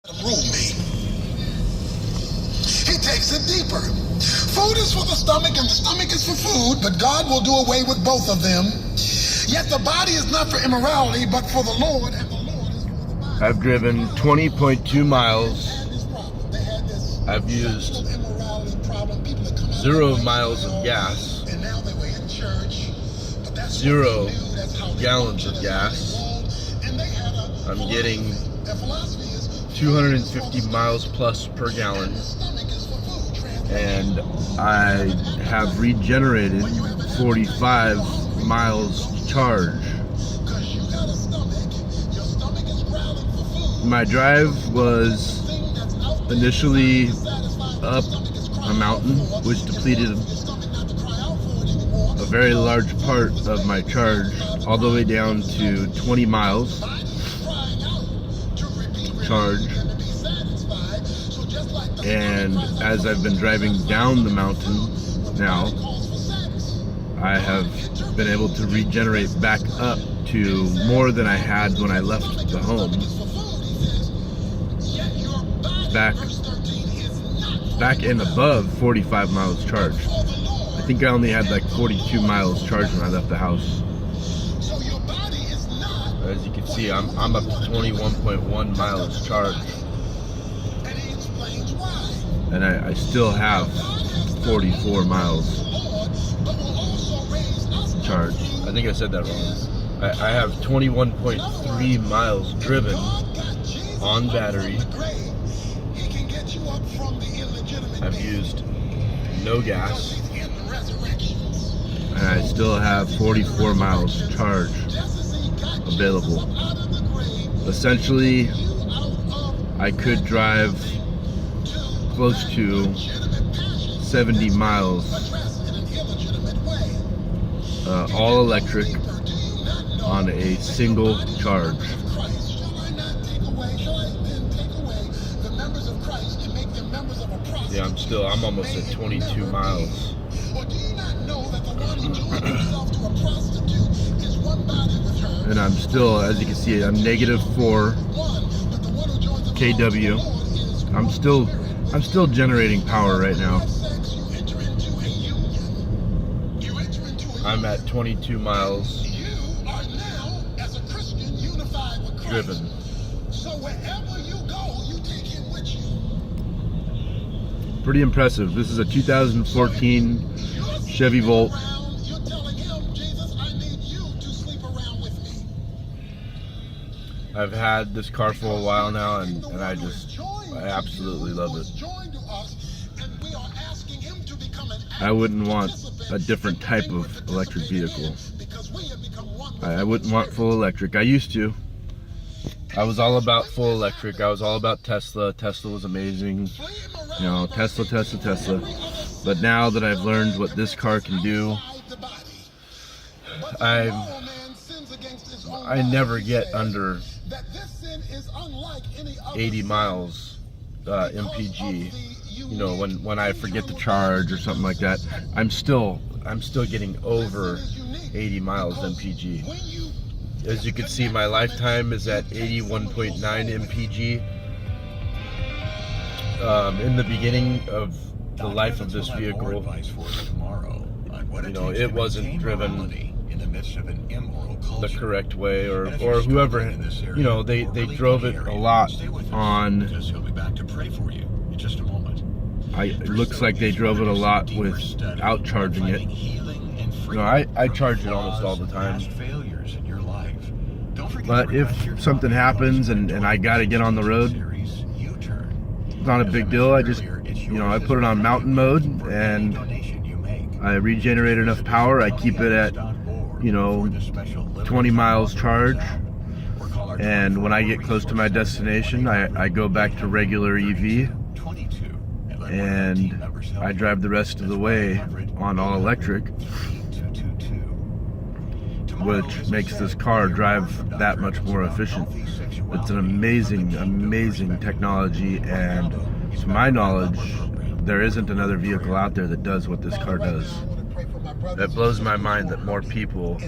Rule me. He takes it deeper. Food is for the stomach and the stomach is for food, but God will do away with both of them. Yet the body is not for immorality, but for the Lord, and the Lord is for the body. I've driven 20.2 miles. I've used 0 miles of gas, 0 gallons of gas. I'm getting 250 miles plus per gallon, and I have regenerated 45 miles charge. My drive was initially up a mountain, which depleted a very large part of my charge, all the way down to 20 miles charge. And as I've been driving down the mountain now, I have been able to regenerate back up to more than I had when I left the home. Back and above 45 miles charged. I think I only had like 42 miles charged when I left the house. As you can see, I'm up to 21.1 miles charged. And I still have 44 miles charged. I think I said that wrong. I have 21.3 miles driven on battery. I've used no gas, and I still have 44 miles charge available. Essentially, I could drive close to 70 miles all electric on a single charge. Yeah, I'm almost at 22 miles. And I'm still, as you can see, I'm -4 kW. I'm still generating power right now. I'm at 22 miles driven. Pretty impressive. This is a 2014 Chevy Volt. I've had this car for a while now, and I absolutely love it. I wouldn't want a different type of electric vehicle. I wouldn't want full electric. I used to. I was all about full electric. I was all about Tesla. Tesla was amazing. You know, Tesla. But now that I've learned what this car can do, I never get under 80 miles MPG. You know, when I forget to charge or something like that, I'm still getting over 80 miles MPG. As you can see, my lifetime is at 81.9 MPG. In the beginning of the life of this vehicle, you know, it wasn't driven the correct way, or whoever, you know, they drove it a lot on, it looks like they drove it a lot without charging it. You know, I charge it almost all the time. But if something happens and I gotta get on the road, it's not a big deal. I just, you know, I put it on mountain mode and I regenerate enough power. I keep it at, you know, 20 miles charge. And when I get close to my destination, I go back to regular EV. And I drive the rest of the way on all electric, which makes this car drive that much more efficient. It's an amazing technology, and to my knowledge, there isn't another vehicle out there that does what this car does. It blows my mind that more people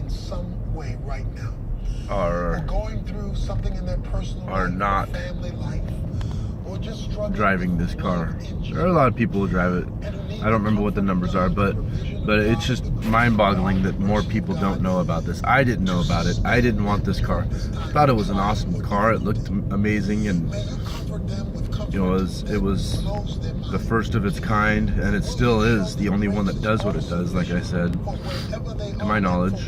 are not driving this car. There are a lot of people who drive it. I don't remember what the numbers are, but it's just mind-boggling that more people don't know about this. I didn't know about it. I didn't want this car. I thought it was an awesome car. It looked amazing, and it was the first of its kind, and it still is the only one that does what it does, like I said, to my knowledge.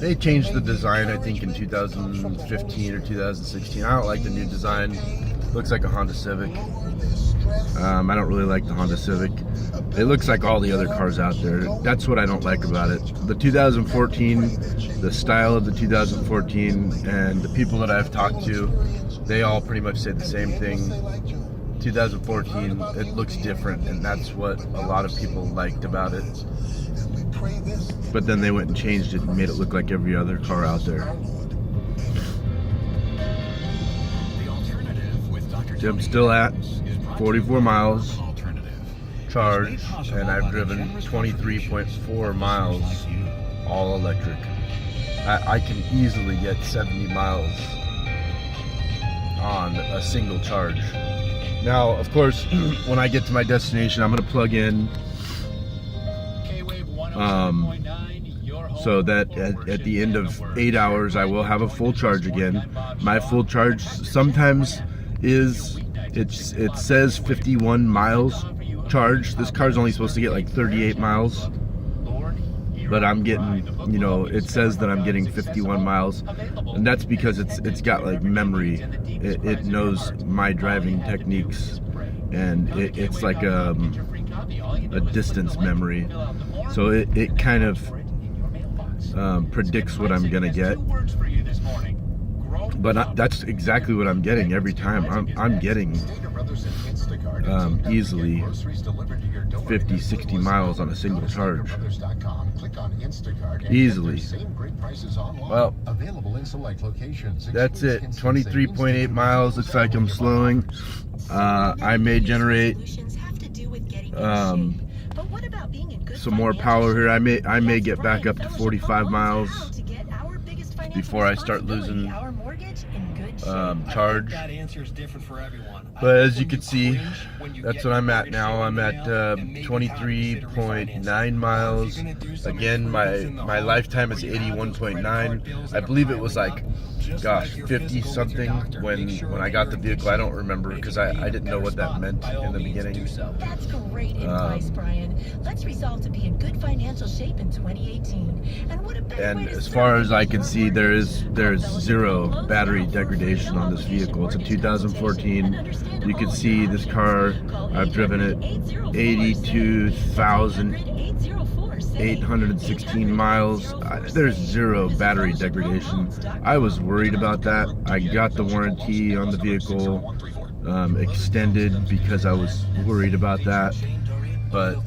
They changed the design, I think, in 2015 or 2016. I don't like the new design. Looks like a Honda Civic. I don't really like the Honda Civic. It looks like all the other cars out there. That's what I don't like about it. The 2014, the style of the 2014, and the people that I've talked to, they all pretty much say the same thing. 2014, it looks different, and that's what a lot of people liked about it. But then they went and changed it and made it look like every other car out there. I'm still at 44 miles charged, and I've driven 23.4 miles all electric. I can easily get 70 miles on a single charge. Now, of course, when I get to my destination, I'm going to plug in so that at the end of 8 hours, I will have a full charge again. My full charge sometimes is, it says 51 miles charged. This car's only supposed to get like 38 miles. But I'm getting, it says that I'm getting 51 miles, and that's because it's got like memory. It knows my driving techniques, and it's like a distance memory. So it kind of predicts what I'm gonna get. But that's exactly what I'm getting every time. I'm getting easily 50, 60 miles on a single charge. Easily. Well, that's it. 23.8 miles. Looks like I'm slowing. I may generate some more power here. I may get back up to 45 miles before I start losing charge. But as you can see, that's what I'm at now. I'm at 23.9 miles. Again, my lifetime is 81.9. I believe it was like, gosh, 50 something when I got the vehicle. I don't remember because I didn't know what that meant in the beginning. That's great advice, Brian. Let's resolve to be in good financial shape in 2018. And what a better way to as far as I can see, there's zero battery degradation on this vehicle. It's a 2014. You can see this car, I've driven it 82,816 miles. There's zero battery degradation. I was worried about that. I got the warranty on the vehicle extended because I was worried about that, but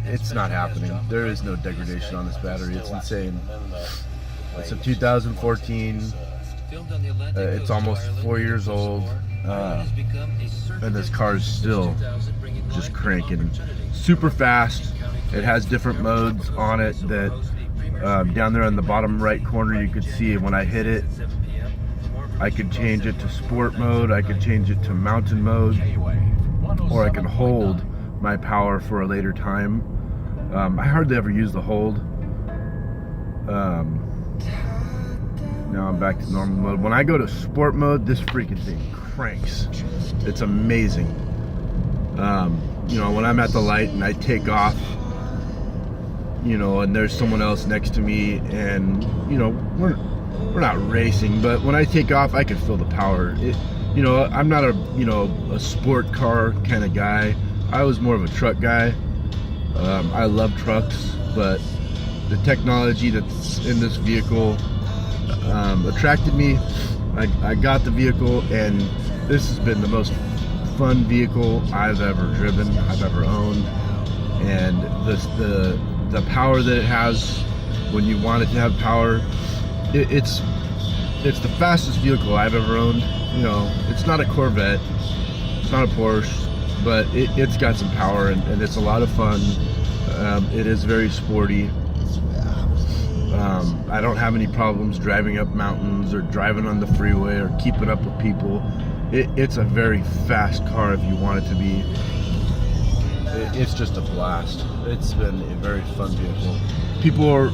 it's not happening. There is no degradation on this battery. It's insane. It's a 2014. It's almost 4 years old. And this car is still just cranking super fast. It has different modes on it that down there in the bottom right corner you could see when I hit it. I could change it to sport mode, I could change it to mountain mode, or I can hold my power for a later time. I hardly ever use the hold. Now I'm back to normal mode. When I go to sport mode, this freaking thing cranks. It's amazing. When I'm at the light and I take off, and there's someone else next to me, and we're not racing, but when I take off, I can feel the power. I'm not a sport car kind of guy. I was more of a truck guy. I love trucks, but the technology that's in this vehicle attracted me. I got the vehicle, and this has been the most fun vehicle I've ever driven, I've ever owned. And the power that it has when you want it to have power, it's the fastest vehicle I've ever owned. It's not a Corvette, it's not a Porsche, but it's got some power, and it's a lot of fun. It is very sporty. I don't have any problems driving up mountains or driving on the freeway or keeping up with people. It's a very fast car if you want it to be. It's just a blast. It's been a very fun vehicle. People are,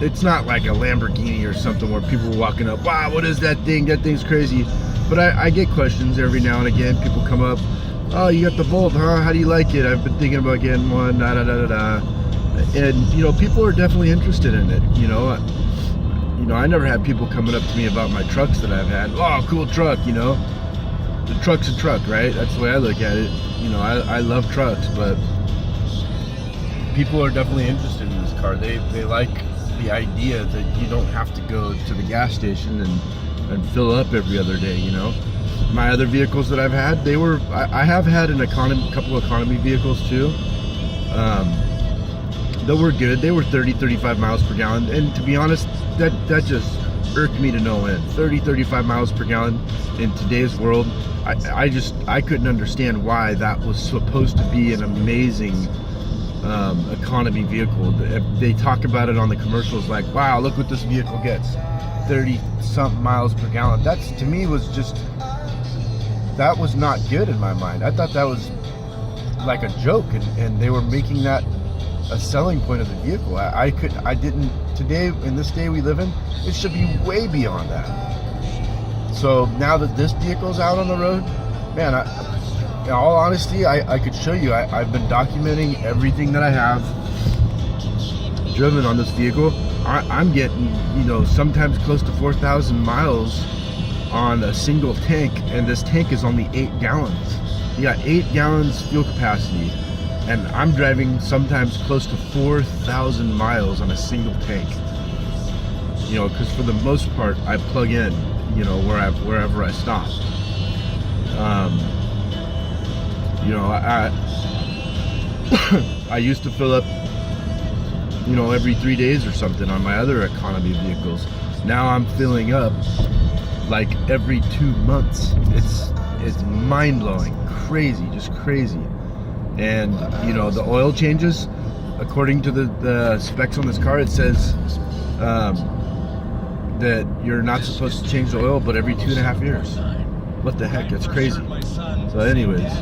it's not like a Lamborghini or something where people are walking up, wow, what is that thing? That thing's crazy. But I get questions every now and again. People come up, oh, you got the Volt, huh? How do you like it? I've been thinking about getting one, da da da da da. And, people are definitely interested in it, I never had people coming up to me about my trucks that I've had. Oh, cool truck, The truck's a truck, right? That's the way I look at it. I love trucks, but people are definitely interested in this car. They like the idea that you don't have to go to the gas station and fill up every other day, My other vehicles that I've had, I have had couple of economy vehicles too. That were good. They were 30, 35 miles per gallon. And to be honest, that just irked me to no end. 30, 35 miles per gallon in today's world. I couldn't understand why that was supposed to be an amazing economy vehicle. They talk about it on the commercials like, wow, look what this vehicle gets. 30 something miles per gallon. That's, to me, that was not good in my mind. I thought that was like a joke, and they were making that a selling point of the vehicle. Today, in this day we live in, it should be way beyond that. So now that this vehicle's out on the road, man, in all honesty, I could show you. I've been documenting everything that I have driven on this vehicle. I'm getting, sometimes close to 4,000 miles on a single tank, and this tank is only 8 gallons. You got 8 gallons fuel capacity, and I'm driving sometimes close to 4,000 miles on a single tank. Because for the most part, I plug in, wherever I stop. I used to fill up, every 3 days or something on my other economy vehicles. Now I'm filling up like every 2 months. It's mind-blowing, crazy, just crazy. And the oil changes, according to the specs on this car, it says that you're not supposed to change the oil but every 2.5 years. What the heck, that's crazy. So anyways,